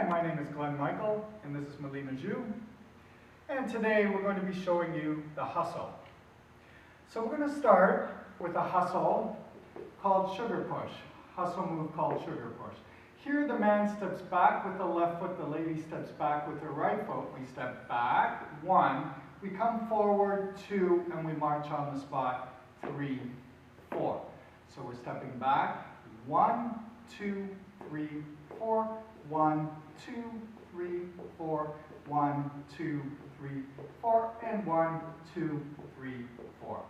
my name is Glen and this is Melina. And today we're going to be showing you the hustle. So we're going to start with a hustle called sugar push. Hustle move called sugar push. Here the man steps back with the left foot, the lady steps back with the right foot. We step back, 1, we come forward, 2, and we march on the spot, 3, 4. So we're stepping back, 1, 2, 3, 4, 1, 2, 3, 4, 1, 2, 3, 4, and 1, 2, 3, 4.